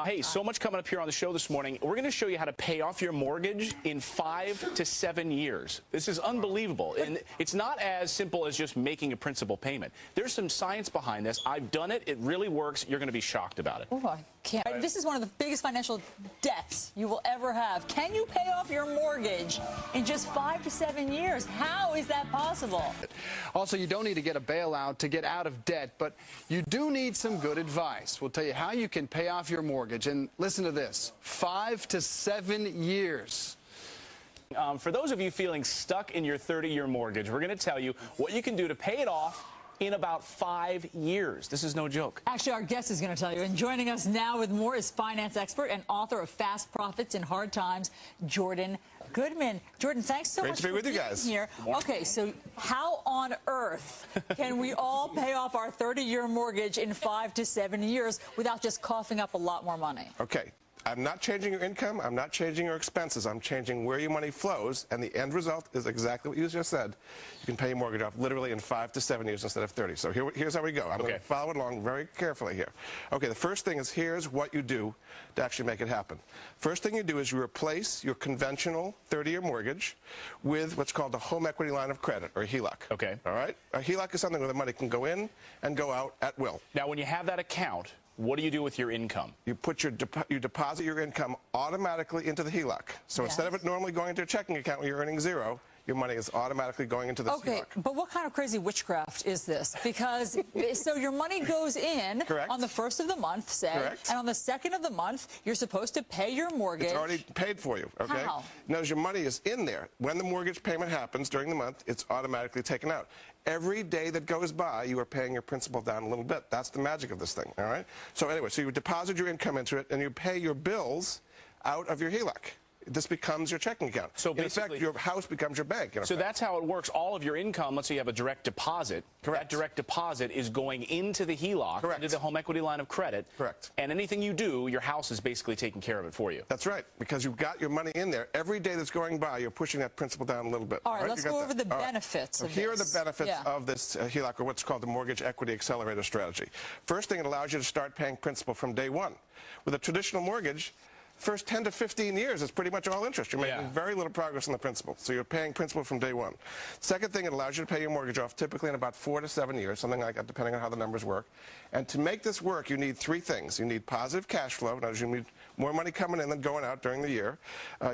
Hey, so much coming up here on the show this morning. We're going to show you how to pay off your mortgage in 5 to 7 years. This is unbelievable. And it's not as simple as just making a principal payment. There's some science behind this. I've done it. It really works. You're going to be shocked about it. Oh, I can't. This is one of the biggest financial debts you will ever have. Can you pay off your mortgage in just 5 to 7 years? How is that possible? Also, you don't need to get a bailout to get out of debt, but you do need some good advice. We'll tell you how you can pay off your mortgage. And listen to this, 5 to 7 years. For those of you feeling stuck in your 30-year mortgage, we're going to tell you what you can do to pay it off in about 5 years. This is no joke. Actually, our guest is going to tell you. And joining us now with more is finance expert and author of Fast Profits in Hard Times, Jordan Goodman. Jordan, thanks so much for being here. Okay, so how on earth can we all pay off our 30-year mortgage in 5 to 7 years without just coughing up a lot more money? Okay. I'm not changing your income. I'm not changing your expenses. I'm changing where your money flows, and the end result is exactly what you just said. You can pay your mortgage off literally in 5 to 7 years instead of 30. So here's how we go. I'm going to follow it along very carefully here. Okay, the first thing is here's what you do to actually make it happen. First thing you do is you replace your conventional 30-year mortgage with what's called a home equity line of credit, or a HELOC. Okay. All right? A HELOC is something where the money can go in and go out at will. Now, when you have that account, what do you do with your income? You put you deposit your income automatically into the HELOC. So instead of it normally going into a checking account where you're earning zero, your money is automatically going into this HELOC. Okay, but what kind of crazy witchcraft is this? Because so your money goes in on the first of the month, say, and on the second of the month, you're supposed to pay your mortgage. It's already paid for you, okay? How? Notice your money is in there. When the mortgage payment happens during the month, it's automatically taken out. Every day that goes by, you are paying your principal down a little bit. That's the magic of this thing, all right? So anyway, so you deposit your income into it, and you pay your bills out of your HELOC. This becomes your checking account. So in effect, your house becomes your bank. So that's how it works. All of your income, let's say you have a direct deposit. That direct deposit is going into the HELOC, into the home equity line of credit. And anything you do, your house is basically taking care of it for you. That's right, because you've got your money in there. Every day that's going by, you're pushing that principal down a little bit. All right, let's go over the benefits of this. Here are the benefits of this HELOC, or what's called the Mortgage Equity Accelerator strategy. First thing, it allows you to start paying principal from day one. With a traditional mortgage, first 10 to 15 years is pretty much all interest. You're making very little progress on the principal. So you're paying principal from day one. Second thing, it allows you to pay your mortgage off typically in about 4 to 7 years, something like that, depending on how the numbers work. And to make this work, you need 3 things. You need positive cash flow. Now, you need more money coming in than going out during the year.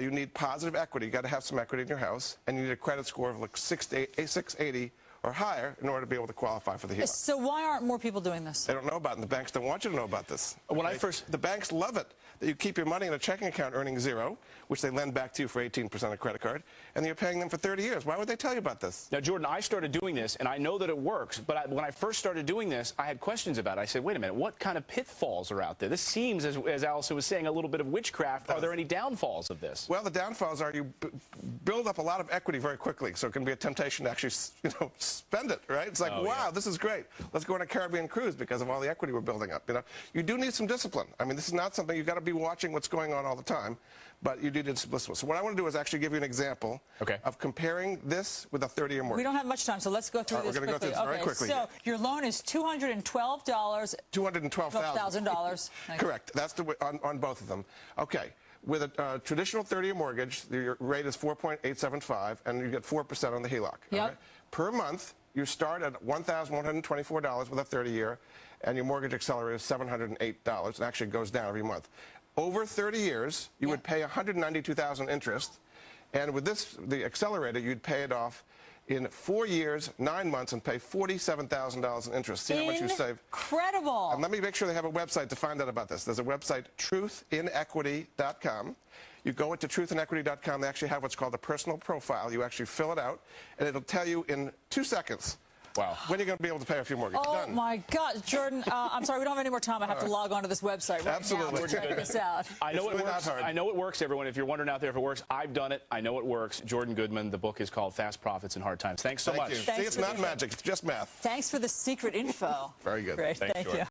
You need positive equity. You've got to have some equity in your house. And you need a credit score of like 680 or higher in order to be able to qualify for the HELOC. So why aren't more people doing this? They don't know about it, and the banks don't want you to know about this. The banks love it that you keep your money in a checking account earning zero, which they lend back to you for 18% of credit card, and you're paying them for 30 years. Why would they tell you about this? Now, Jordan, I started doing this, and I know that it works, but when I first started doing this, I had questions about it. I said, wait a minute, what kind of pitfalls are out there? This seems, as Allison was saying, a little bit of witchcraft. Are there any downfalls of this? Well, the downfalls are you build up a lot of equity very quickly, so it can be a temptation to actually, spend it, right? It's like, wow, this is great. Let's go on a Caribbean cruise because of all the equity we're building up. You do need some discipline. I mean, this is not something you've got to be watching what's going on all the time, but you do need some discipline. So what I want to do is actually give you an example of comparing this with a 30-year mortgage. We don't have much time, so let's go through this quickly. We're going to go through this very quickly. So your loan is $212. $212,000. Correct. That's on both of them. Okay. With a traditional 30-year mortgage, your rate is 4.875, and you get 4% on the HELOC. Yep. Per month, you start at $1,124 with a 30-year, and your mortgage accelerator is $708. It actually goes down every month. Over 30 years, you would pay $192,000 interest, and with this, the accelerator, you'd pay it off in 4 years, 9 months, and pay $47,000 in interest. See how much you save. Incredible. And let me make sure they have a website to find out about this. There's a website, truthinequity.com. You go into truthinequity.com. They actually have what's called a personal profile. You actually fill it out, and it'll tell you in 2 seconds when you're going to be able to pay off your mortgage. Oh, my God. Jordan, I'm sorry, we don't have any more time. I have to log on to this website right now to check this out. I know it works. I know it works, everyone. If you're wondering out there if it works, I've done it. I know it works. Jordan Goodman, the book is called Fast Profits in Hard Times. Thanks so much. See, it's not magic. It's just math. Thanks for the secret info. Very good. Great. Thank you.